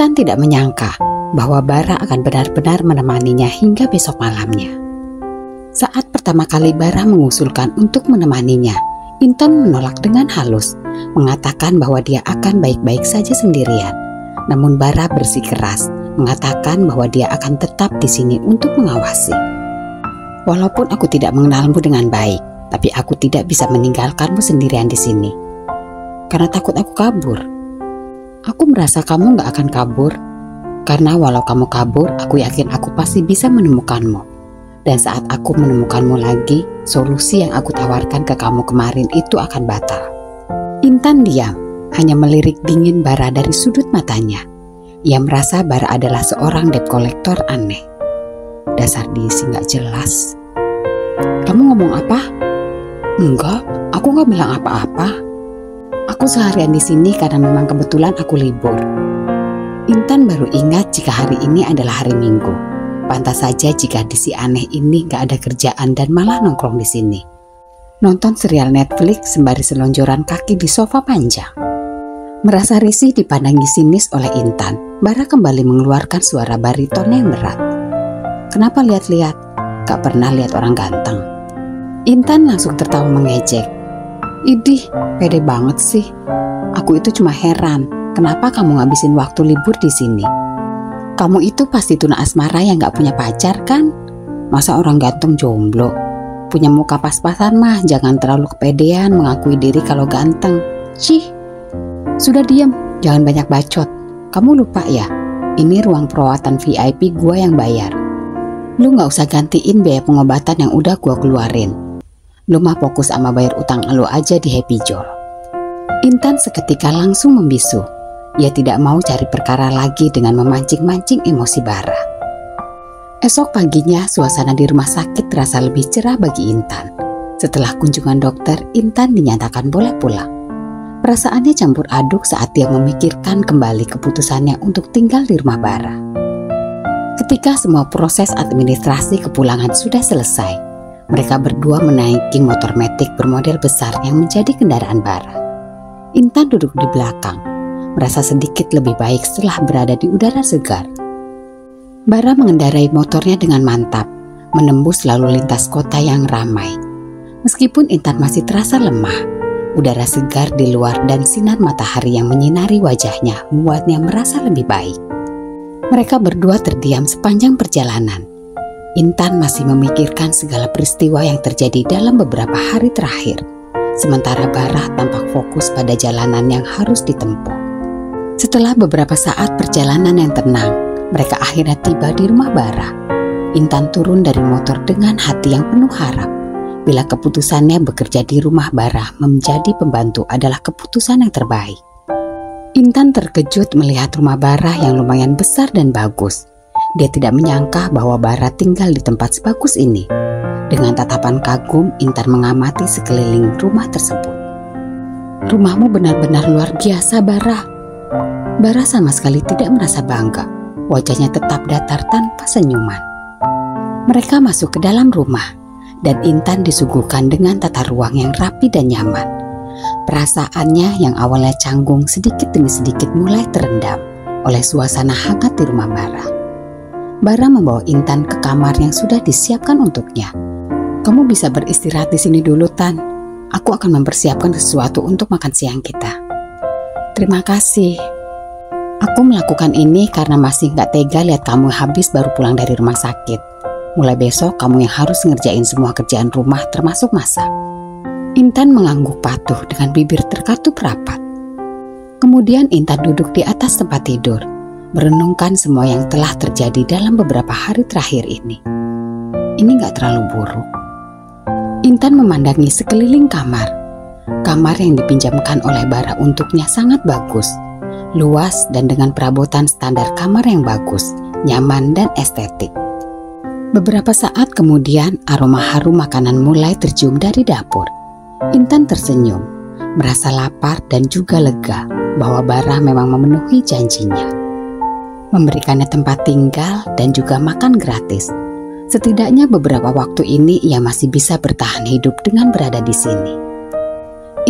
Intan tidak menyangka bahwa Bara akan benar-benar menemaninya hingga besok malamnya. Saat pertama kali Bara mengusulkan untuk menemaninya, Intan menolak dengan halus, mengatakan bahwa dia akan baik-baik saja sendirian. Namun Bara bersikeras, mengatakan bahwa dia akan tetap di sini untuk mengawasi. Walaupun aku tidak mengenalmu dengan baik, tapi aku tidak bisa meninggalkanmu sendirian di sini. Karena takut aku kabur. Aku merasa kamu gak akan kabur. Karena walau kamu kabur, aku yakin aku pasti bisa menemukanmu. Dan saat aku menemukanmu lagi, solusi yang aku tawarkan ke kamu kemarin itu akan batal. Intan diam, hanya melirik dingin Bara dari sudut matanya. Ia merasa Bara adalah seorang debt collector aneh. Dasar diisi gak jelas. Kamu ngomong apa? Enggak, aku gak bilang apa-apa. Aku seharian di sini karena memang kebetulan aku libur. Intan baru ingat jika hari ini adalah hari Minggu. Pantas saja jika si aneh ini gak ada kerjaan dan malah nongkrong di sini. Nonton serial Netflix sembari selonjoran kaki di sofa panjang. Merasa risih dipandangi sinis oleh Intan, Bara kembali mengeluarkan suara bariton yang berat. Kenapa lihat-lihat? Gak pernah lihat orang ganteng. Intan langsung tertawa mengejek. Idih, pede banget sih. Aku itu cuma heran, kenapa kamu ngabisin waktu libur di sini? Kamu itu pasti tuna asmara yang gak punya pacar kan? Masa orang ganteng jomblo? Punya muka pas-pasan mah jangan terlalu kepedean mengakui diri kalau ganteng. Cih, sudah diam, jangan banyak bacot. Kamu lupa ya, ini ruang perawatan VIP gua yang bayar. Lu gak usah gantiin biaya pengobatan yang udah gua keluarin. Lu mah fokus sama bayar utang lu aja di Happy Jol. Intan seketika langsung membisu. Ia tidak mau cari perkara lagi dengan memancing-mancing emosi Bara. Esok paginya suasana di rumah sakit terasa lebih cerah bagi Intan. Setelah kunjungan dokter, Intan dinyatakan boleh pulang. Perasaannya campur aduk saat dia memikirkan kembali keputusannya untuk tinggal di rumah Bara. Ketika semua proses administrasi kepulangan sudah selesai, mereka berdua menaiki motor metik bermodel besar yang menjadi kendaraan Bara. Intan duduk di belakang, merasa sedikit lebih baik setelah berada di udara segar. Bara mengendarai motornya dengan mantap, menembus lalu lintas kota yang ramai. Meskipun Intan masih terasa lemah, udara segar di luar dan sinar matahari yang menyinari wajahnya membuatnya merasa lebih baik. Mereka berdua terdiam sepanjang perjalanan. Intan masih memikirkan segala peristiwa yang terjadi dalam beberapa hari terakhir, sementara Bara tampak fokus pada jalanan yang harus ditempuh. Setelah beberapa saat perjalanan yang tenang, mereka akhirnya tiba di rumah Bara. Intan turun dari motor dengan hati yang penuh harap. Bila keputusannya bekerja di rumah Bara menjadi pembantu adalah keputusan yang terbaik. Intan terkejut melihat rumah Bara yang lumayan besar dan bagus. Dia tidak menyangka bahwa Bara tinggal di tempat sebagus ini. Dengan tatapan kagum, Intan mengamati sekeliling rumah tersebut. Rumahmu benar-benar luar biasa, Bara. Bara sama sekali tidak merasa bangga. Wajahnya tetap datar tanpa senyuman. Mereka masuk ke dalam rumah, dan Intan disuguhkan dengan tata ruang yang rapi dan nyaman. Perasaannya yang awalnya canggung sedikit demi sedikit mulai terendam oleh suasana hangat di rumah Bara. Bara membawa Intan ke kamar yang sudah disiapkan untuknya. Kamu bisa beristirahat di sini dulu, Tan. Aku akan mempersiapkan sesuatu untuk makan siang kita. Terima kasih. Aku melakukan ini karena masih gak tega lihat kamu habis baru pulang dari rumah sakit. Mulai besok kamu yang harus ngerjain semua kerjaan rumah termasuk masak. Intan mengangguk patuh dengan bibir terkatup rapat. Kemudian Intan duduk di atas tempat tidur, merenungkan semua yang telah terjadi dalam beberapa hari terakhir ini. Ini gak terlalu buruk. Intan memandangi sekeliling kamar. Kamar yang dipinjamkan oleh Bara untuknya sangat bagus, luas dan dengan perabotan standar kamar yang bagus, nyaman dan estetik. Beberapa saat kemudian aroma harum makanan mulai tercium dari dapur. Intan tersenyum, merasa lapar dan juga lega bahwa Bara memang memenuhi janjinya. Memberikannya tempat tinggal dan juga makan gratis. Setidaknya beberapa waktu ini ia masih bisa bertahan hidup dengan berada di sini.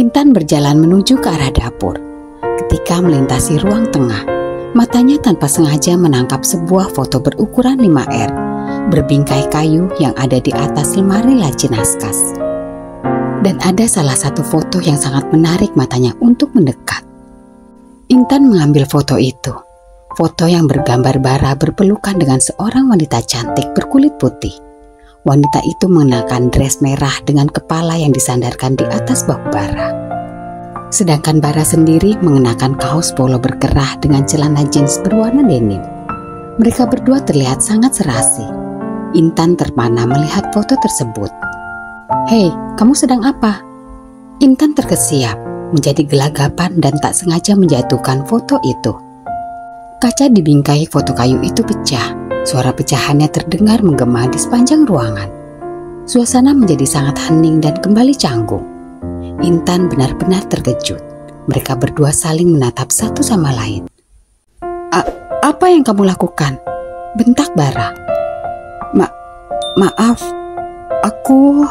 Intan berjalan menuju ke arah dapur. Ketika melintasi ruang tengah, Matanya tanpa sengaja menangkap sebuah foto berukuran 5R, berbingkai kayu yang ada di atas lemari laci naskas. Dan ada salah satu foto yang sangat menarik matanya untuk mendekat. Intan mengambil foto itu. Foto yang bergambar Bara berpelukan dengan seorang wanita cantik berkulit putih. Wanita itu mengenakan dress merah dengan kepala yang disandarkan di atas bahu Bara. Sedangkan Bara sendiri mengenakan kaos polo berkerah dengan celana jeans berwarna denim. Mereka berdua terlihat sangat serasi. Intan terpana melihat foto tersebut. "Hei, kamu sedang apa?" Intan terkesiap, menjadi gelagapan dan tak sengaja menjatuhkan foto itu. Kaca di bingkai foto kayu itu pecah. Suara pecahannya terdengar menggema di sepanjang ruangan. Suasana menjadi sangat hening dan kembali canggung. Intan benar-benar terkejut. Mereka berdua saling menatap satu sama lain. Apa yang kamu lakukan?" bentak Bara. Maaf, aku..."